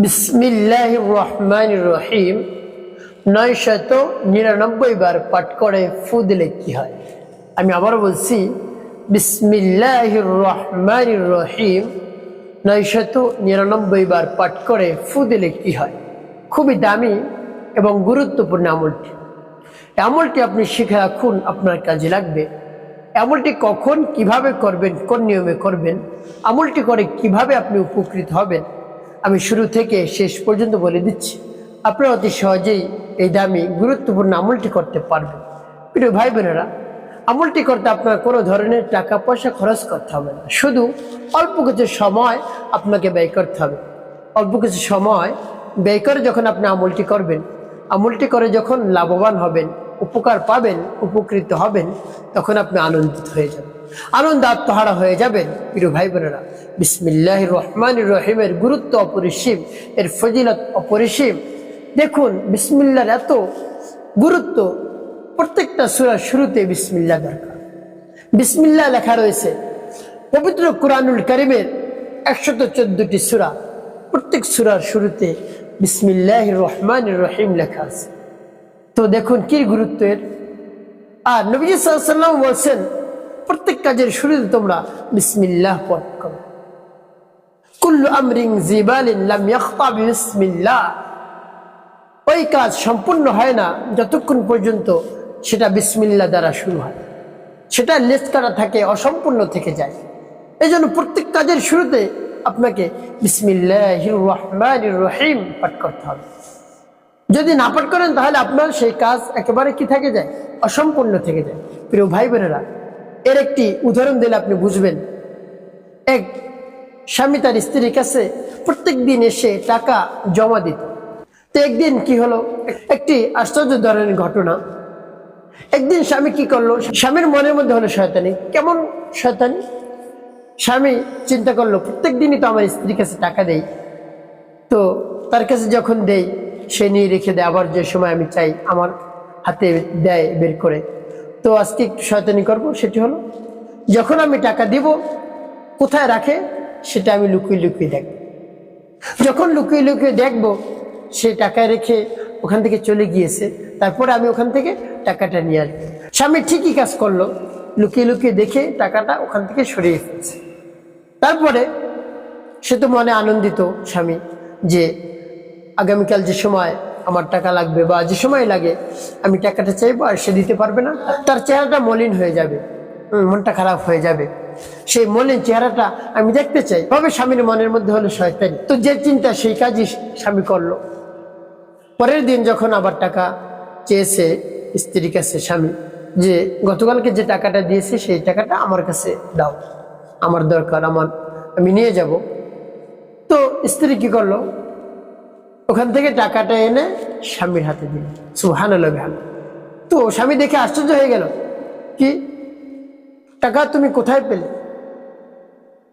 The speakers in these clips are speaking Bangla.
বিসমিল্লাহির রহমানির রহিম 999 বার পাঠ করে ফু দিলে কি হয়? আমি আবার বলছি, বিসমিল্লাহির রহমানির রহিম 999 বার পাঠ করে ফু দিলে কি হয়? খুবই দামি এবং গুরুত্বপূর্ণ আমলটি। আমলটি আপনি শিখে রাখুন, আপনার কাজে লাগবে। আমলটি কখন কিভাবে করবেন, কোন নিয়মে করবেন, আমলটি করে কিভাবে আপনি উপকৃত হবেন, আমি শুরু থেকে শেষ পর্যন্ত বলে দিচ্ছি। আপনারা অতি সহজেই এই দামি গুরুত্বপূর্ণ আমলটি করতে পারবেন। প্রিয় ভাই বোনেরা, আমলটি করতে আপনার কোনো ধরনের টাকা পয়সা খরচ করতে হবে না, শুধু অল্প কিছু সময় আপনাকে ব্যয় করতে হবে। অল্প কিছু সময় ব্যয় করে যখন আপনি আমলটি করবেন, আমলটি করে যখন লাভবান হবেন, উপকার পাবেন, উপকৃত হবেন, তখন আপনি আনন্দিত হয়ে যাবেন, আনন্দ আত্মহারা হয়ে যাবেন। প্রিয় ভাই বোনেরা, বিসমিল্লাহির রহমানির রহিমের গুরুত্ব অপরিসীম, এর ফজিলত অপরিসীম। দেখুন, বিসমিল্লাহর এত গুরুত্ব। প্রত্যেকটা সূরার শুরুতে বিসমিল্লাহ দরকার। বিসমিল্লাহ লেখা রয়েছে পবিত্র কুরআনুল কারীমের 114টি সূরা, প্রত্যেক সূরার শুরুতে বিসমিল্লাহির রহমানির রহিম লেখা আছে। তো দেখুন কি গুরুত্ব এর। আর নবীজি সাল্লাল্লাহু আলাইহি ওয়াসাল্লাম বলছেন, প্রত্যেক কাজের শুরুতে তোমরা বিসমিল্লাহ পাঠ করো। কুল্লু আমরিন জিবালিন লাম ইয়াখতা বিসমিল্লাহ, ওই কাজ সম্পূর্ণ হয় না যতক্ষণ পর্যন্ত সেটা বিসমিল্লাহ দ্বারা শুরু হয়, সেটা লেজ কাটা থাকে, অসম্পূর্ণ থেকে যায়। এই জন্য প্রত্যেক কাজের শুরুতে আপনাকে বিসমিল্লাহির রহমানির রহিম পাঠ করতে হবে। যদি না পাঠ করেন তাহলে আপনার সেই কাজ একেবারে কি থেকে যায়, অসম্পূর্ণ থেকে যায়। প্রিয় ভাই বোনেরা, এর একটি উদাহরণ দিলে আপনি বুঝবেন। এক স্বামী তার স্ত্রীর কাছে প্রত্যেক দিন এসে টাকা জমা দিত। তো একদিন কি হলো, একটি আশ্চর্য ধরনের ঘটনা। একদিন স্বামী কি করলো, স্বামীর মনের মধ্যে হলো শয়তানি। কেমন শয়তানি? স্বামী চিন্তা করলো, প্রত্যেক দিনই তো আমার স্ত্রীর কাছে টাকা দেই, তো তার কাছে যখন দেই সে নিয়ে রেখে দেয়, আবার যে সময় আমি চাই আমার হাতে দেয় বের করে। তো আজকে একটু শয়তানি করবো। সেটি হলো, যখন আমি টাকা দিব কোথায় রাখে সেটা আমি লুকিয়ে লুকিয়ে দেখব। যখন লুকিয়ে লুকিয়ে দেখবো সে টাকায় রেখে ওখান থেকে চলে গিয়েছে, তারপরে আমি ওখান থেকে টাকাটা নিয়ে আসবো। স্বামী ঠিকই কাজ করলো, লুকিয়ে লুকিয়ে দেখে টাকাটা ওখান থেকে সরিয়ে ফেলছে। তারপরে সে তো মনে আনন্দিত স্বামী, যে আগামীকাল যে সময় আমার টাকা লাগবে বা যে সময় লাগে আমি টাকাটা চাইবো আর সে দিতে পারবে না, তার চেহারাটা মলিন হয়ে যাবে, মনটা খারাপ হয়ে যাবে। সেই মলিন চেহারাটা আমি দেখতে চাই, তবে স্বামীর মনের মধ্যে হলো শয়তানি। তো যে চিন্তা সেই কাজই স্বামী করলো। পরের দিন যখন আবার টাকা চেয়েছে স্ত্রীর কাছে স্বামী, যে গতকালকে যে টাকাটা দিয়েছে সেই টাকাটা আমার কাছে দাও, আমার দরকার, আমি নিয়ে যাব। তো স্ত্রী কি করলো, ওখান থেকে টাকাটা এনে স্বামীর হাতে দিল। সুবহানাল্লাহ। তো স্বামী দেখে আশ্চর্য হয়ে গেল, কি টাকা তুমি কোথায় পেলে?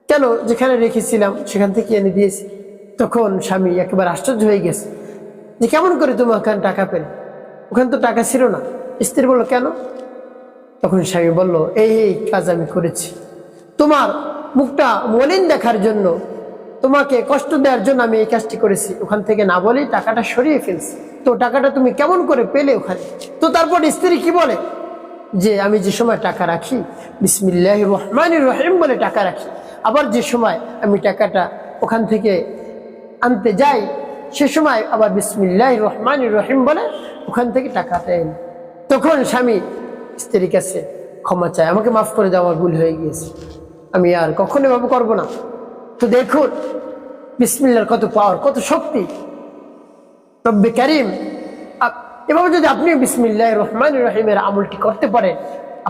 কেন, যেখানে রেখেছিলাম সেখান থেকে এনে দিয়েছি। তখন স্বামী একেবারে আশ্চর্য হয়ে গেছে, যে কেমন করে তুমি ওখানে টাকা পেলে? ওখানে তো টাকা ছিল না। স্ত্রী বলল, কেন? তখন স্বামী বলল, এই এই কাজ আমি করেছি, তোমার মুখটা মলিন দেখার জন্য, তোমাকে কষ্ট দেওয়ার জন্য আমি এই কাজটি করেছি। ওখান থেকে না বলেই টাকাটা সরিয়ে ফেলছি। তো টাকাটা তুমি কেমন করে পেলে ওখানে? তো তারপর স্ত্রী কি বলে, যে আমি যে সময় টাকা রাখি বিসমিল্লাহির রহমানির রহিম বলে টাকা রাখি, আবার যে সময় আমি টাকাটা ওখান থেকে আনতে যাই সে সময় আবার বিসমিল্লাহির রহমানির রহিম বলে ওখান থেকে টাকাটা এনে। তখন স্বামী স্ত্রীর কাছে ক্ষমা চায়, আমাকে মাফ করে দাও, আমার ভুল হয়ে গিয়েছে, আমি আর কখনো এভাবে করবো না। তো দেখুন বিসমিল্লাহর কত পাওয়ার, কত শক্তি। রব্বে কারীম, এভাবে যদি আপনি বিসমিল্লাহির রহমানির রহিমের আমলটি করতে পারেন,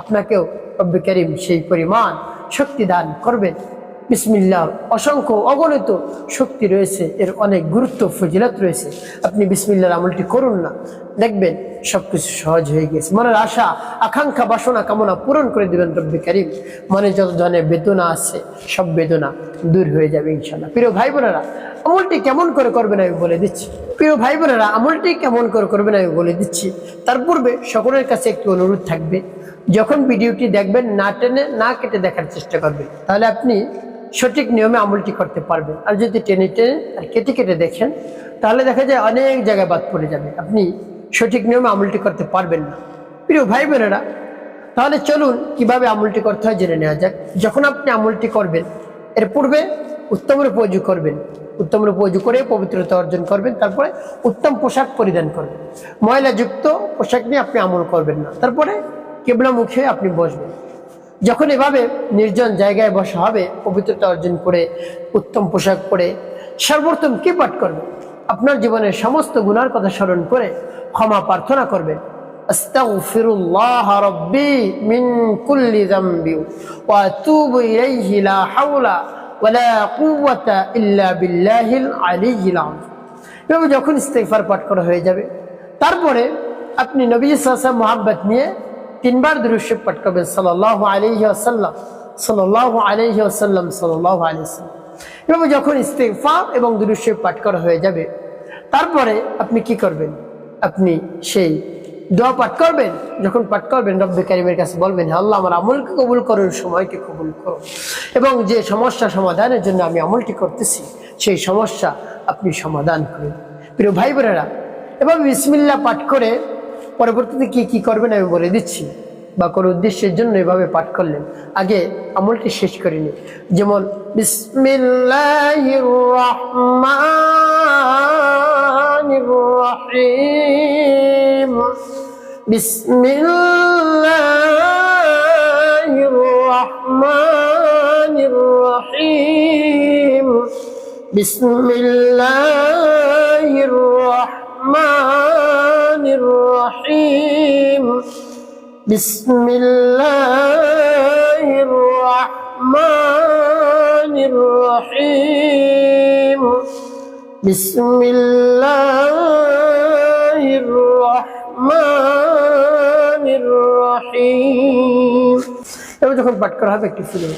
আপনাকেও রব্বে কারীম সেই পরিমাণ শক্তি দান করবেন। বিসমিল্লাহর অসংখ্য অগণিত শক্তি রয়েছে, এর অনেক গুরুত্ব ফজিলত রয়েছে। আপনি বিসমিল্লাহর আমলটি করুন না, দেখবেন সবকিছু সহজ হয়ে গেছে। মনের আশা আকাঙ্ক্ষা বাসনা কামনা পূরণ করে দেবেন রব্বে কারীম। মনে যত ধরনের বেদনা আছে সব বেদনা দূর হয়ে যাবে ইনশাআল্লাহ। প্রিয় ভাই বোনেরা, আমলটি কেমন করে করবেন আমি বলে দিচ্ছি। প্রিয় ভাই বোনেরা, আমলটি কেমন করে করবেন আমি বলে দিচ্ছি। তার পূর্বে সকলের কাছে একটু অনুরোধ থাকবে, যখন ভিডিওটি দেখবেন না টেনে না কেটে দেখার চেষ্টা করবেন, তাহলে আপনি সঠিক নিয়মে আমলটি করতে পারবেন। আর যদি টেনে টেনে আর কেটে কেটে দেখেন তাহলে দেখা যায় অনেক জায়গায় বাদ পড়ে যাবে, আপনি সঠিক নিয়মে আমলটি করতে পারবেন না। প্রিয় ভাই বোনেরা, তাহলে চলুন কিভাবে আমলটি করতে হয় জেনে নেওয়া যাক। যখন আপনি আমলটি করবেন এর পূর্বে উত্তম রূপে ওযু করবেন, উত্তম রূপে ওযু করে পবিত্রতা অর্জন করবেন, তারপরে উত্তম পোশাক পরিধান করবেন। ময়লাযুক্ত পোশাক নিয়ে আপনি আমল করবেন না। তারপরে কিবলামুখে আপনি বসবেন। যখন এভাবে নির্জন জায়গায় বসা হবে পবিত্রতা অর্জন করে উত্তম পোশাক পরে সর্বপ্রথম কি পাঠ করবেন? আপনার জীবনের সমস্ত গুনার কথা স্মরণ করে ক্ষমা প্রার্থনা করবেন। আস্তাগফিরুল্লাহ রাব্বি মিন কুল্লি যামবি ওয়া আতুবু ইলাইহি লা হাওলা ওয়ালা কুওয়াতা ইল্লা বিল্লাহিল আলিয়্যিল আযীম। এভাবে যখন ইস্তিগফার পাঠ করা হয়ে যাবে তারপরে আপনি নবী সাল্লাল্লাহু আলাইহি ওয়াসাল্লাম মুহাব্বত নিয়ে 3 বার দুরূদ শরীফ পাঠ করবেন, সাল্লাল্লাহু আলাইহি ওয়াসাল্লাম, সাল্লাল্লাহু আলাইহি ওয়াসাল্লাম, সাল্লাল্লাহু আলাইহি ওয়াসাল্লাম। এভাবে যখন ইস্তিগফার এবং দুরূদ শরীফ পাঠ করা হয়ে যাবে তারপরে আপনি কি করবেন? আপনি সেই দোয়া পাঠ করবেন। যখন পাঠ করবেন রব্বে কারীমের কাছে বলবেন, হে আল্লাহ, আমার আমলকে কবুল করুন, সময়কে কবুল করুন, এবং যে সমস্যা সমাধানের জন্য আমি আমলটি করতেছি সেই সমস্যা আপনি সমাধান করুন। প্রিয় ভাই বোনেরা, এভাবে বিসমিল্লাহ পাঠ করে পরবর্তীতে কি কি করবেন আমি বলে দিচ্ছি, বা কোনো উদ্দেশ্যের জন্য এভাবে পাঠ করলেন। আগে আমলটি শেষ করে নিন। যেমন বিসমিল্লাহির রহমানির রহিম, বিসমিল্লাহির রহমানির রহিম, বিসমিল্লাহির রহমানির রহিম, বিসমিল্লাহির রহমানির রহিম, বিসমিল্লাহির রহমানির রহিম। এবার যখন পাঠ করা হবে একটু ফুলে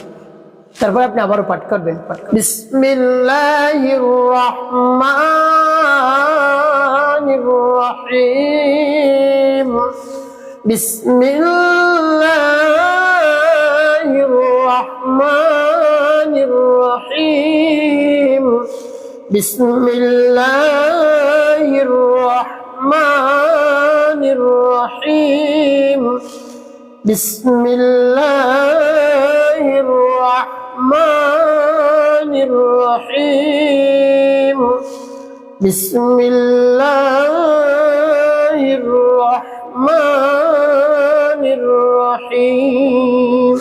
তারপর আপনি আবারও পাঠ করবেন। বিসমিল্লাহির রহমানির রহিম, বিসমিল্লাহির রহমানির রহিম, বিসমিল্লাহির রহমানির রহিম, বিসমিল্লাহির রহমানির রহিম, বিসমিল্লাহির রহমানির রহিম।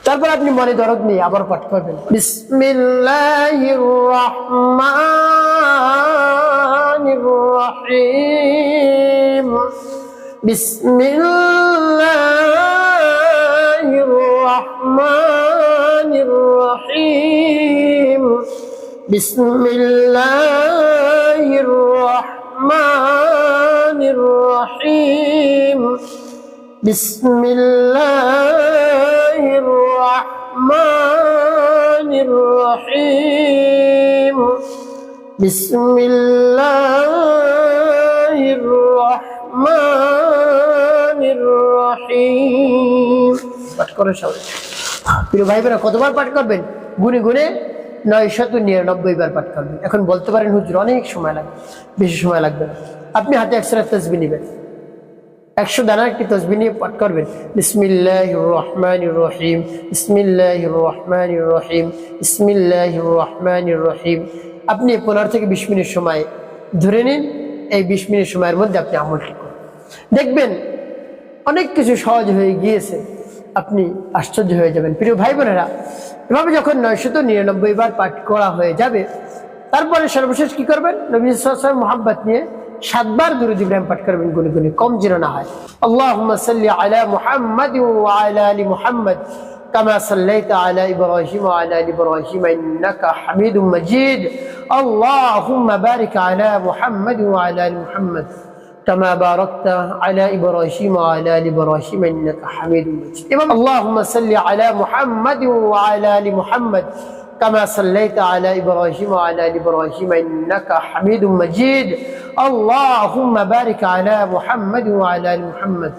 তারপর আপনি মনে দরদ নিয়ে আবার পাঠ করবেন। বিসমিল্লাহির রহমানির রহিম, বিসমিল্লাহির রহমানির রহিম, বিসমিল্লাহির রহমানির রহিম, বিসমিল্লাহির রহমানির রহিম, বিসমিল্লাহির রহমানির রহিম। পাঠ করে সবাই। প্রিয় ভাই বোনেরা, কতবার পাঠ করবেন? গুনে গুনে 999 বার পাঠ করবেন। এখন বলতে পারেন হুজুর অনেক সময় লাগবে। বেশি সময় লাগবে না। আপনি হাতে 100 তাসবিহ নেবেন, 100 দানার একটি তাসবিহ নিয়ে পাঠ করবেন। বিসমিল্লাহির রহমানির রহিম, বিসমিল্লাহির রহমানির রহিম, বিসমিল্লাহির রহমানির রহিম। আপনি 15 থেকে 20 মিনিট সময় ধরে নিন। এই 20 মিনিট সময়ের মধ্যে আপনি আমলটি করুন, দেখবেন অনেক কিছু সহজ হয়ে গিয়েছে, আপনি আশ্চর্য হয়ে যাবেন। প্রিয় ভাই বোনেরা, এভাবে যখন 999 বার পাঠ করা হয়ে যাবে তারপরে সর্বশেষ কি করবেন? নবী সাল্লাল্লাহু আলাইহি ওয়াসাল্লাম মুহাব্বত নিয়ে 7 বার দুরূদ ইব্রাহিম পাঠ করবেন, গুনে গুনে, কম যেন না হয়। আল্লাহুম্মা সাল্লি আলা মুহাম্মাদ ওয়া আলা আলি মুহাম্মাদ কামা সাল্লাইতা আলা ইব্রাহিম ওয়া আলা আলি ইব্রাহিম ইন্নাকা হামিদুম মাজিদ। আল্লাহুম্মা বারিক আলা মুহাম্মাদ ওয়া আলা আলি মুহাম্মাদ كما باركت على إبراهيم وعلى آل إبراهيم إنك حميد مجيد. اللهم صل على محمد وعلى آل محمد كما صليت على إبراهيم وعلى آل إبراهيم إنك حميد مجيد. اللهم بارك على محمد وعلى آل محمد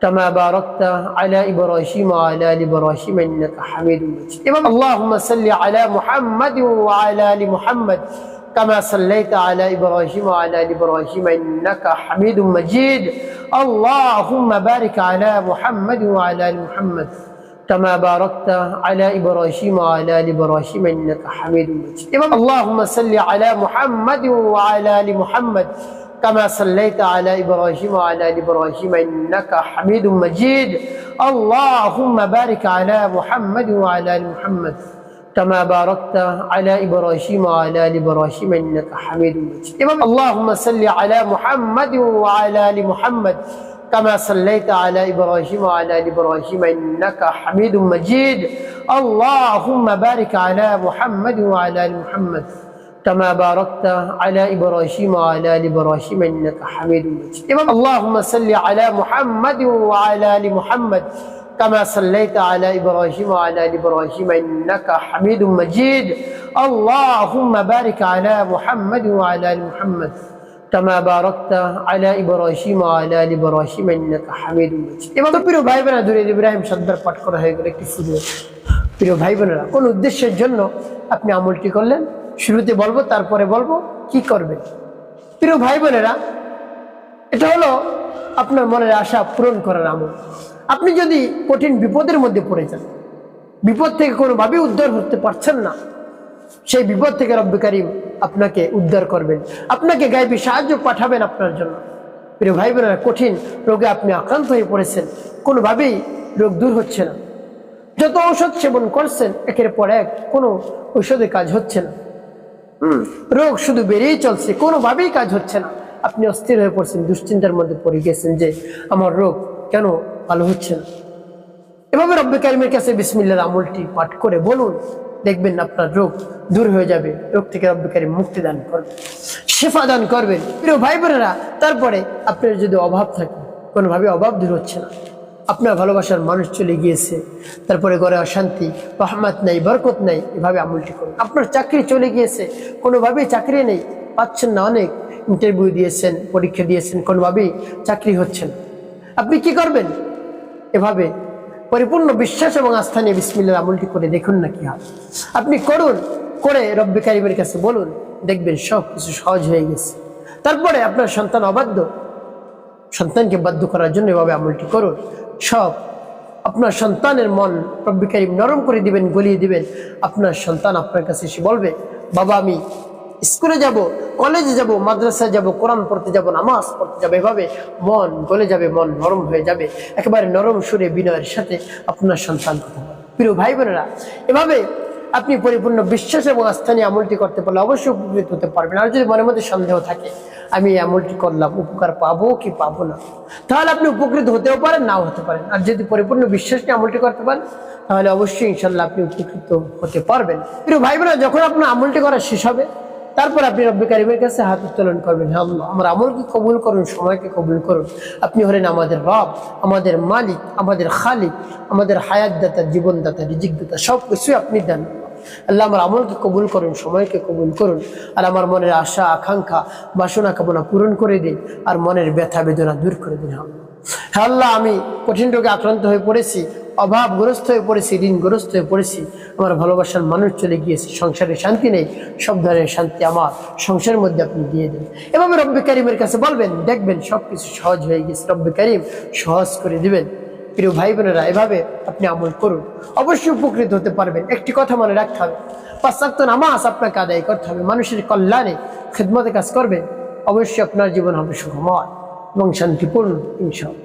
كما باركت على إبراهيم وعلى آل إبراهيم إنك حميد مجيد اللهم صل على محمد وعلى آل محمد كما صليت على إبراهيم وعلى آل إبراهيم إنك حميد مجيد اللهم بارك على محمد وعلى آل محمد كما باركت على إبراهيم وعلى آل إبراهيم إنك حميد مجيد اللهم صل على محمد وعلى آل محمد كما صليت على إبراهيم وعلى آل إبراهيم إنك حميد مجيد اللهم بارك على محمد وعلى آل محمد كما باركت على إبراهيم وعلى آل إبراهيم إنك حميد مجيد اللهم صل على محمد وعلى آل محمد كما صليت على إبراهيم وعلى آل إبراهيم إنك حميد مجيد اللهم بارك على محمد وعلى آل محمد كما باركت على إبراهيم وعلى آل إبراهيم إنك حميد مجيد اللهم صل على محمد وعلى آل محمد كما صليت على إبراهيم وعلى آل إبراهيم إنك حميد مجيد اللهم بارك على محمد وعلى آل محمد كما باركت على إبراهيم وعلى آل إبراهيم إنك حميد مجيد তো প্রিয় ভাই বোনেরা দুরূদ ইব্রাহিম শব্দের পাঠ করা হয়ে গেল একটি ফুল। প্রিয় ভাই বোনেরা কোন উদ্দেশ্যের জন্য আপনি আমলটি করলেন শুরুতে বলবো তারপরে বলবো কি করবেন। প্রিয় ভাই বোনেরা এটা হলো আপনার মনের আশা পূরণ করার আমল। আপনি যদি কঠিন বিপদের মধ্যে পড়ে যান, বিপদ থেকে কোনোভাবেই উদ্ধার করতে পারছেন না, সেই বিপদ থেকে রব্বুল কারীম আপনাকে উদ্ধার করবেন, আপনাকে গায়েবী সাহায্য পাঠাবেন আপনার জন্য। প্রিয় ভাই বোনেরা কঠিন রোগে আপনি আক্রান্ত হয়ে পড়েছেন, কোনোভাবেই রোগ দূর হচ্ছে না, যত ঔষধ সেবন করছেন একের পর এক কোনো ঔষধে কাজ হচ্ছে না, রোগ শুধু বেড়েই চলছে, কোনোভাবেই কাজ হচ্ছে না। আপনি অস্থির হয়ে পড়ছেন, দুশ্চিন্তার মধ্যে পড়ে গেছেন যে আমার রোগ কেন ভালো হচ্ছে না। এভাবে রব্বুল কারীমের কাছে বিসমিল্লাহর আমলটি পাঠ করে বলুন, দেখবেন আপনার রোগ দূর হয়ে যাবে, রোগ থেকে রব্বুল কারীম মুক্তি দান করবেন, শিফা দান করবেন। প্রিয় ভাই বোনেরা তারপরে আপনার যদি অভাব থাকে, কোনোভাবে অভাব দূর হচ্ছে না, আপনার ভালোবাসার মানুষ চলে গিয়েছে, তারপরে ঘরে অশান্তি, রহমত নাই, বরকত নাই, এভাবে আমলটি করুন। আপনার চাকরি চলে গিয়েছে, কোনোভাবেই চাকরি নেই, পাচ্ছেন না, অনেক ইন্টারভিউ দিয়েছেন, পরীক্ষা দিয়েছেন, কোনোভাবেই চাকরি হচ্ছে না, আপনি কি করবেন? এভাবে পরিপূর্ণ বিশ্বাস এবং আস্থা নিয়ে বিসমিল্লাহর আমলটি করে দেখুন না কি হয়। আপনি করুন, করে রব্বুল কারীমের কাছে বলুন, দেখবেন সব কিছু সহজ হয়ে গেছে। তারপরে আপনার সন্তান অবাধ্য, সন্তানকে বাধ্য করার জন্য এভাবে আমলটি করুন। সব আপনার সন্তানের মন রব্বুল কারীম নরম করে দিবেন, গলিয়ে দিবেন। আপনার সন্তান আপনার কাছে এসে বলবে, বাবা আমি স্কুলে যাব, কলেজে যাব, মাদ্রাসায় যাব, কোরআন পড়তে যাব, নামাজ পড়তে যাব। এভাবে মন গলে যাবে, মন নরম হয়ে যাবে, একেবারে নরম সুরে বিনয়ের সাথে আপনার সন্তান কথা বলবে। প্রিয় ভাই বোনেরা এভাবে আপনি পরিপূর্ণ বিশ্বাস এবং আস্থা নিয়ে আমলটি করতে পারলে অবশ্যই উপকৃত হতে পারবেন। আর যদি মনের মধ্যে সন্দেহ থাকে আমি এই আমলটি করলাম, উপকার পাবো কি পাবো না, তাহলে আপনি উপকৃত হতেও পারেন, নাও হতে পারেন। আর যদি পরিপূর্ণ বিশ্বাস নিয়ে আমলটি করতে পারেন তাহলে অবশ্যই ইনশাল্লাহ আপনি উপকৃত হতে পারবেন। প্রিয় ভাই বোনেরা যখন আপনার আমলটি করা শেষ হবে তারপর আপনি রব্বুল কারীমের কাছে হাত উত্তোলন করবেন, হে আল্লাহ আমার আমলকে কবুল করুন, সময়কে কবুল করুন। আপনি হলেন আমাদের রব, আমাদের মালিক, আমাদের খালিক, আমাদের হায়াতদাতা, জীবনদাতা, রিজিকদাতা, সব কিছুই আপনি দেন। আল্লাহ আমার আমলকে কবুল করুন, সময়কে কবুল করুন, আর আমার মনের আশা আকাঙ্ক্ষা বাসনা কামনা পূরণ করে দিন, আর মনের ব্যথা বেদনা দূর করে দিন। হে আল্লাহ আমি কঠিন রোগে আক্রান্ত হয়ে পড়েছি, অভাবগ্রস্ত হয়ে পড়েছি, ঋণগ্রস্ত হয়ে পড়েছি, আমার ভালোবাসার মানুষ চলে গিয়েছে, সংসারে শান্তি নেই, সব ধরনের শান্তি আমার সংসারের মধ্যে আপনি দিয়ে দেন। এভাবে রব্বুল কারীমের কাছে বলবেন, দেখবেন সবকিছু সহজ হয়ে গেছে, রব্বুল কারীম সহজ করে দিবেন। প্রিয় ভাই বোনেরা এভাবে আপনি আমল করুন, অবশ্যই উপকৃত হতে পারবেন। একটি কথা মনে রাখতে হবে, 5 ওয়াক্ত নামাজ আপনাকে আদায় করতে হবে, মানুষের কল্যাণে খিদমতে কাজ করবেন, অবশ্যই আপনার জীবন হবে সুখময় এবং শান্তিপূর্ণ ইনশাআল্লাহ।